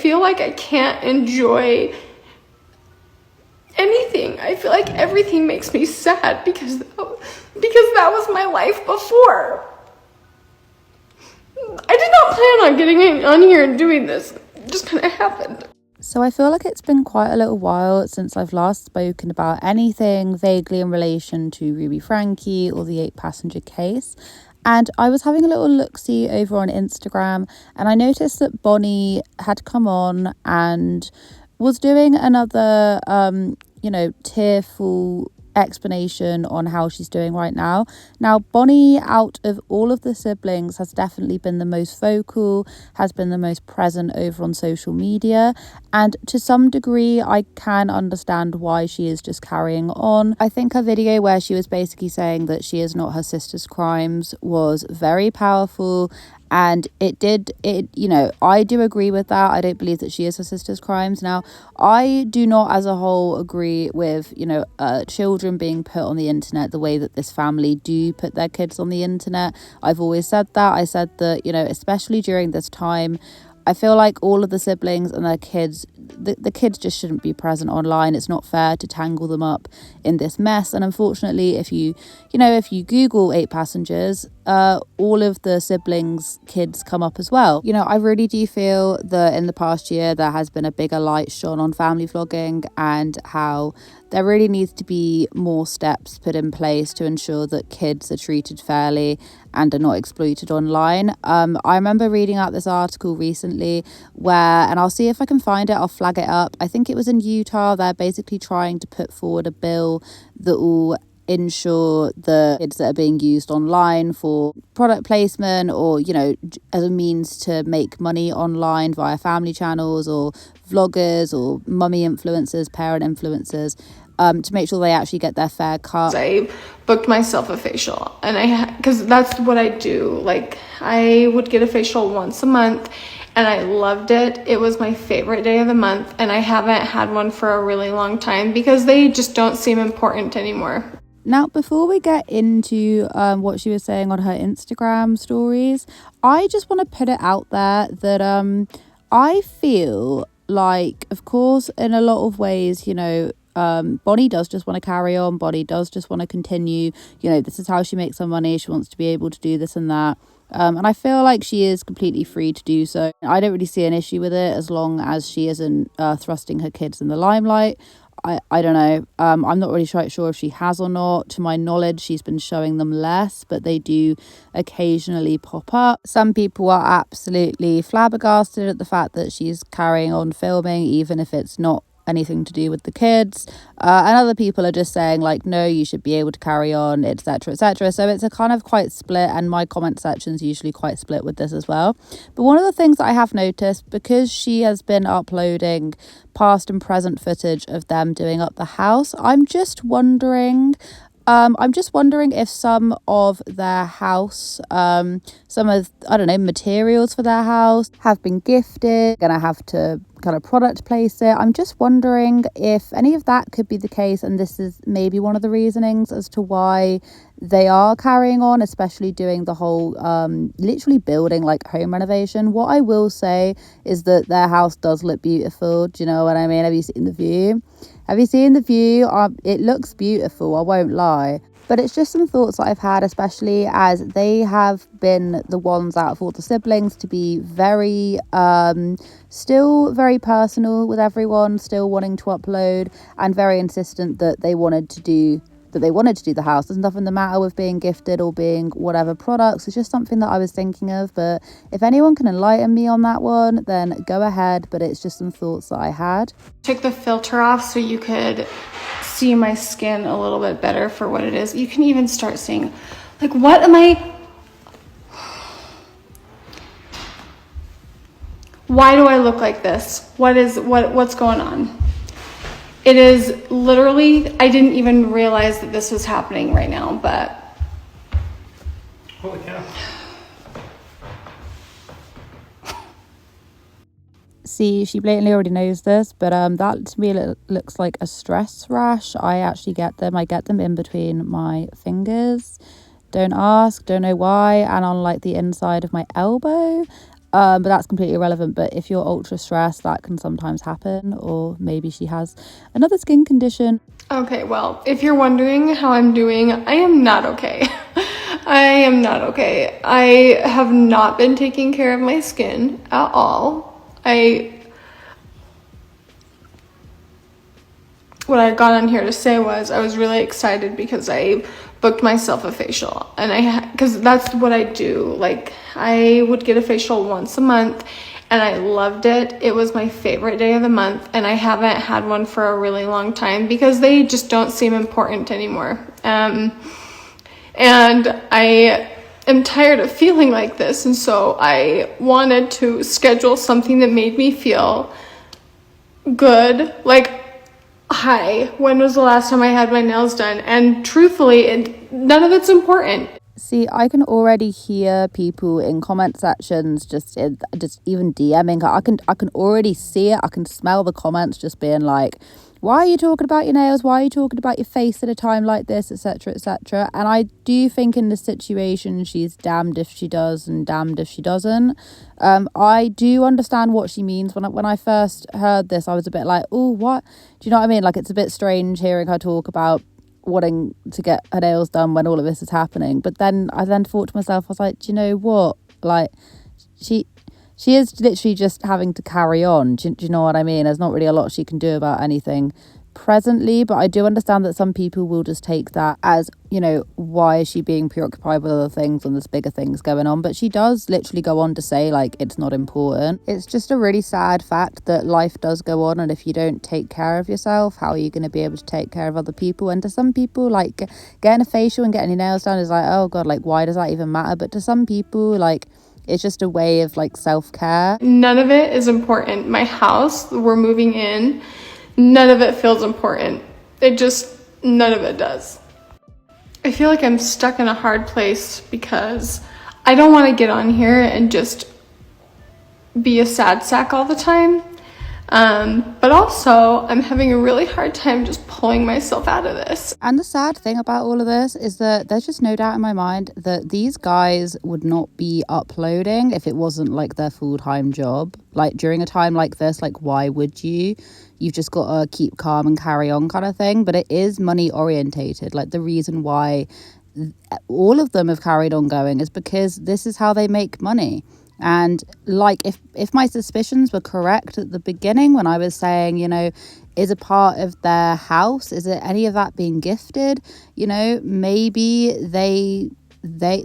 feel like I can't enjoy anything. I feel like everything makes me sad because that was my life before. I did not plan on getting on here and doing this. It just kind of happened. So I feel like it's been quite a little while since I've last spoken about anything vaguely in relation to Ruby Franke or the 8-passenger case. And I was having a little look-see over on Instagram, and I noticed that Bonnie had come on and was doing another, tearful explanation on how she's doing right now. Now, Bonnie, out of all of the siblings, has definitely been the most vocal, has been the most present over on social media, and to some degree I can understand why she is just carrying on. I think her video where she was basically saying that she is not her sister's crimes was very powerful, and I do agree with that. I don't believe that she is her sister's crimes. Now, I do not as a whole agree with, children being put on the internet the way that this family do put their kids on the internet. I've always said that. I said that, especially during this time, I feel like all of the siblings and their kids, the kids just shouldn't be present online. It's not fair to tangle them up in this mess. And unfortunately, if you Google 8-passengers, all of the siblings' kids come up as well. I really do feel that in the past year there has been a bigger light shone on family vlogging, and how there really needs to be more steps put in place to ensure that kids are treated fairly and are not exploited online. I remember reading out this article recently and I'll see if I can find it, I'll flag it up. I think it was in Utah. They're basically trying to put forward a bill that will ensure the kids that are being used online for product placement or, as a means to make money online via family channels or vloggers or mummy influencers, parent influencers, to make sure they actually get their fair cut. I booked myself a facial, and because that's what I do. Like, I would get a facial once a month, and I loved it. It was my favorite day of the month, and I haven't had one for a really long time because they just don't seem important anymore. Now, before we get into what she was saying on her Instagram stories, I just want to put it out there that I feel like, of course, in a lot of ways, Bonnie does just want to carry on. Bonnie does just want to continue. This is how she makes her money. She wants to be able to do this and that. And I feel like she is completely free to do so. I don't really see an issue with it as long as she isn't thrusting her kids in the limelight. I don't know. I'm not really quite sure if she has or not. To my knowledge, she's been showing them less, but they do occasionally pop up. Some people are absolutely flabbergasted at the fact that she's carrying on filming, even if it's not anything to do with the kids, and other people are just saying like, no, you should be able to carry on, etc, etc. So it's a kind of quite split, and my comment section is usually quite split with this as well. But one of the things that I have noticed, because she has been uploading past and present footage of them doing up the house, I'm just wondering if some of their house, some of, materials for their house have been gifted, gonna have to kind of product place it. I'm just wondering if any of that could be the case, and this is maybe one of the reasonings as to why they are carrying on, especially doing the whole literally building like home renovation. What I will say is that their house does look beautiful. Do you know what I mean? Have you seen the view? It looks beautiful, I won't lie. But it's just some thoughts that I've had, especially as they have been the ones out of all the siblings to be very, still very personal with everyone, still wanting to upload, and very insistent that they wanted to do the house. There's nothing the matter with being gifted or being whatever products. It's just something that I was thinking of. But if anyone can enlighten me on that one, then go ahead. But it's just some thoughts that I had. Took the filter off so you could see my skin a little bit better for what it is. You can even start seeing, like, why do I look like this? What's going on? It is literally, I didn't even realize that this was happening right now, but. Holy cow. See, she blatantly already knows this, but that to me looks like a stress rash. I actually get them. I get them in between my fingers. Don't ask, don't know why, and on like the inside of my elbow. But that's completely irrelevant. But if you're ultra stressed, that can sometimes happen, or maybe she has another skin condition. Okay, well, if you're wondering how I'm doing, I am not okay. I am not okay. I have not been taking care of my skin at all. What I got on here to say was I was really excited because I booked myself a facial, and because that's what I do. Like, I would get a facial once a month, and I loved it. It was my favorite day of the month, and I haven't had one for a really long time because they just don't seem important anymore. And I am tired of feeling like this, and so I wanted to schedule something that made me feel good. Like, hi, when was the last time I had my nails done? And truthfully, none of it's important. See, I can already hear people in comment sections just even DMing. I can already see it. I can smell the comments just being like, why are you talking about your nails? Why are you talking about your face at a time like this, etc., etc.? And I do think in this situation, she's damned if she does and damned if she doesn't. I do understand what she means. When I first heard this, I was a bit like, oh, what? Do you know what I mean? Like, it's a bit strange hearing her talk about wanting to get her nails done when all of this is happening. But then I thought to myself, I was like, do you know what? Like, she is literally just having to carry on. Do you know what I mean? There's not really a lot she can do about anything presently, but I do understand that some people will just take that as, you know, why is she being preoccupied with other things when there's bigger things going on? But she does literally go on to say, like, it's not important. It's just a really sad fact that life does go on, and if you don't take care of yourself, how are you going to be able to take care of other people? And to some people, like, getting a facial and getting your nails done is like, oh god, like, why does that even matter? But to some people, like, it's just a way of, like, self-care. None of it is important. My house, we're moving in, none of it feels important. None of it does. I feel like I'm stuck in a hard place because I don't want to get on here and just be a sad sack all the time. But also, I'm having a really hard time just pulling myself out of this. And the sad thing about all of this is that there's just no doubt in my mind that these guys would not be uploading if it wasn't, like, their full-time job. Like, during a time like this, like, why would you? You've just got to keep calm and carry on kind of thing. But it is money orientated. Like, the reason why all of them have carried on going is because this is how they make money. And, like, if my suspicions were correct at the beginning when I was saying, you know, is a part of their house, is it any of that being gifted? You know, maybe they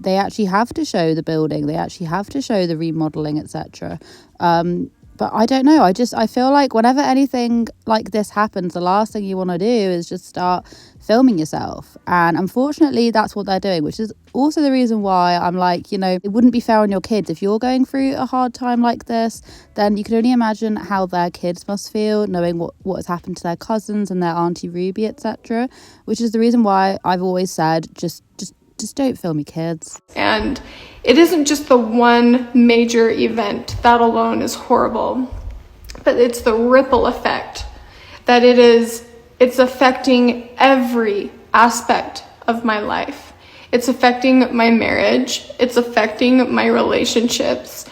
actually have to show the building, they actually have to show the remodeling, etc. But I don't know. I feel like whenever anything like this happens, the last thing you want to do is just start filming yourself. And unfortunately, that's what they're doing, which is also the reason why I'm like, you know, it wouldn't be fair on your kids. If you're going through a hard time like this, then you can only imagine how their kids must feel, knowing what has happened to their cousins and their Auntie Ruby, etc. Which is the reason why I've always said, just don't film your kids. And it isn't just the one major event. That alone is horrible. But it's the ripple effect that it's affecting every aspect of my life. It's affecting my marriage. It's affecting my relationships.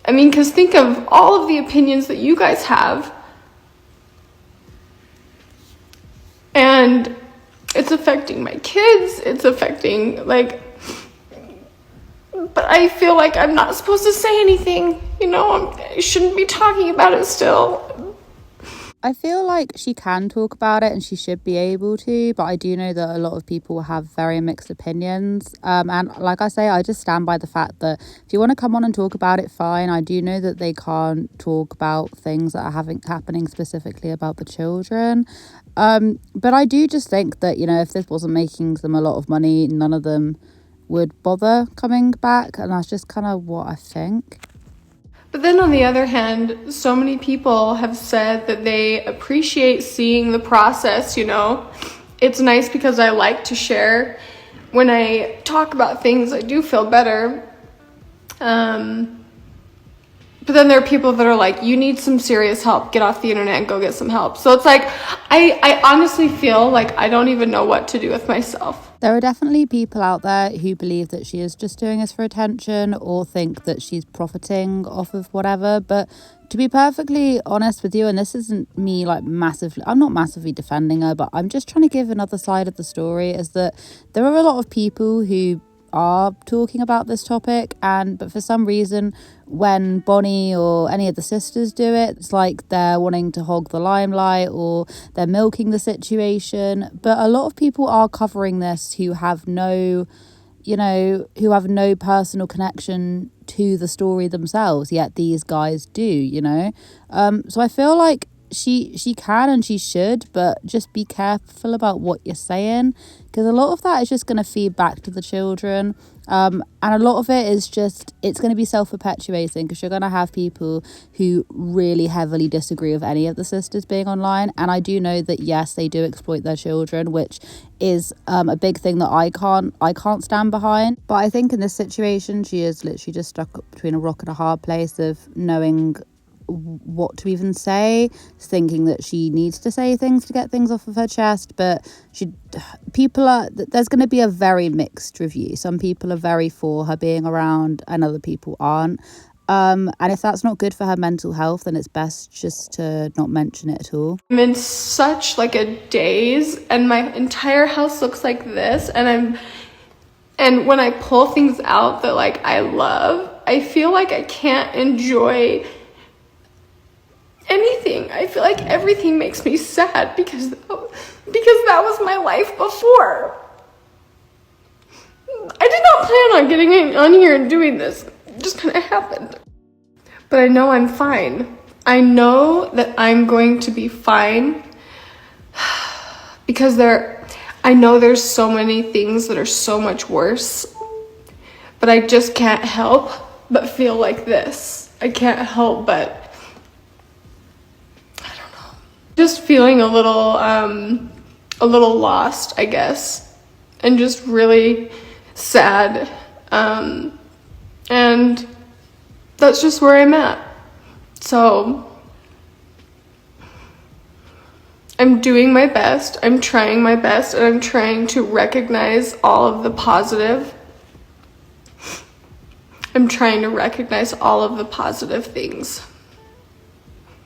I mean, because think of all of the opinions that you guys have. And it's affecting my kids. It's affecting, like, but I feel like I'm not supposed to say anything. You know, I shouldn't be talking about it still. I feel like she can talk about it and she should be able to, but I do know that a lot of people have very mixed opinions. And like I say, I just stand by the fact that if you want to come on and talk about it, fine. I do know that they can't talk about things that are happening specifically about the children. But I do just think that, you know, if this wasn't making them a lot of money, none of them would bother coming back. And that's just kind of what I think. But then on the other hand, so many people have said that they appreciate seeing the process, you know. It's nice because I like to share. When I talk about things, I do feel better. But then there are people that are like, you need some serious help. Get off the internet and go get some help. So it's like, I honestly feel like I don't even know what to do with myself. There are definitely people out there who believe that she is just doing this for attention or think that she's profiting off of whatever. But to be perfectly honest with you, and this isn't me like massively, I'm not massively defending her, but I'm just trying to give another side of the story, is that there are a lot of people who are talking about this topic, but for some reason when Bonnie or any of the sisters do it, it's like they're wanting to hog the limelight or they're milking the situation. But a lot of people are covering this who have no personal connection to the story themselves, yet these guys do. So I feel like she can and she should, but just be careful about what you're saying, because a lot of that is just going to feed back to the children, and a lot of it is just, it's going to be self-perpetuating, because you're going to have people who really heavily disagree with any of the sisters being online. And I do know that yes, they do exploit their children, which is a big thing that I can't stand behind. But I think in this situation she is literally just stuck between a rock and a hard place of knowing what to even say, thinking that she needs to say things to get things off of her chest. But there's going to be a very mixed review. Some people are very for her being around and other people aren't, and if that's not good for her mental health, then it's best just to not mention it at all. I'm in such like a daze, and my entire house looks like this, and when I pull things out that like I love, I feel like I can't enjoy anything. I feel like everything makes me sad because that was my life before. I did not plan on getting on here and doing this. It just kind of happened. But I know I'm fine. I know that I'm going to be fine because I know there's so many things that are so much worse, but I just can't help but feel like this. I can't help but, just feeling a little lost, I guess, and just really sad, and that's just where I'm at. So I'm doing my best, I'm trying my best, and I'm trying to recognize all of the positive. I'm trying to recognize all of the positive things.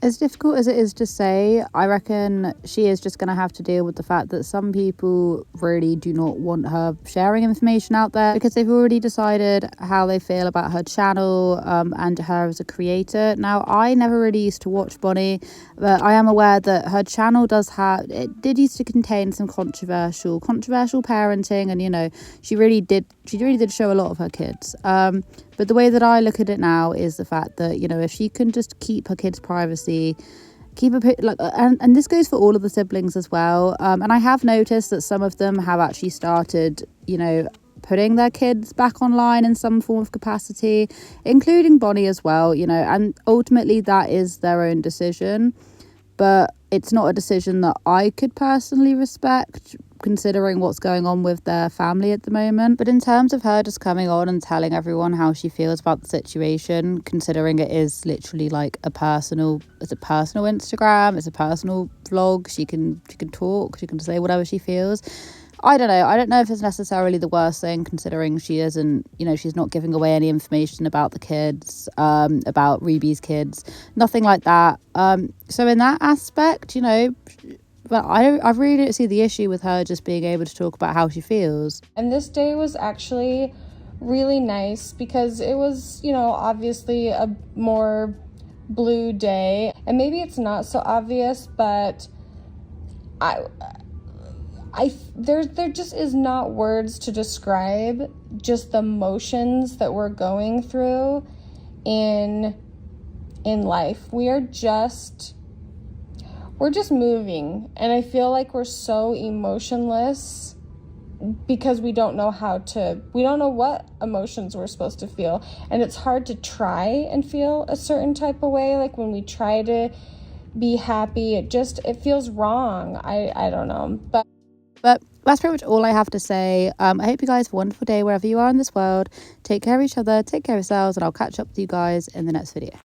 As difficult as it is to say, I reckon she is just going to have to deal with the fact that some people really do not want her sharing information out there, because they've already decided how they feel about her channel and her as a creator. Now, I never really used to watch Bonnie, but I am aware that her channel did used to contain some controversial parenting, and she really did show a lot of her kids. But the way that I look at it now is the fact that, if she can just keep her kids' privacy, and this goes for all of the siblings as well. And I have noticed that some of them have actually started, putting their kids back online in some form of capacity, including Bonnie as well, and ultimately that is their own decision. But it's not a decision that I could personally respect, considering what's going on with their family at the moment. But in terms of her just coming on and telling everyone how she feels about the situation, considering it is literally like it's a personal Instagram, it's a personal vlog, she can talk, she can say whatever she feels. I don't know if it's necessarily the worst thing, considering she isn't, she's not giving away any information about the kids, about Ruby's kids, nothing like that. So in that aspect, but I really don't see the issue with her just being able to talk about how she feels. And this day was actually really nice because it was, obviously a more blue day. And maybe it's not so obvious, but there just is not words to describe just the emotions that we're going through in life. We're just moving, and I feel like we're so emotionless because we don't know what emotions we're supposed to feel, and it's hard to try and feel a certain type of way. Like when we try to be happy, it feels wrong. I don't know, But that's pretty much all I have to say. I hope you guys have a wonderful day wherever you are in this world. Take care of each other, take care of yourselves, and I'll catch up with you guys in the next video.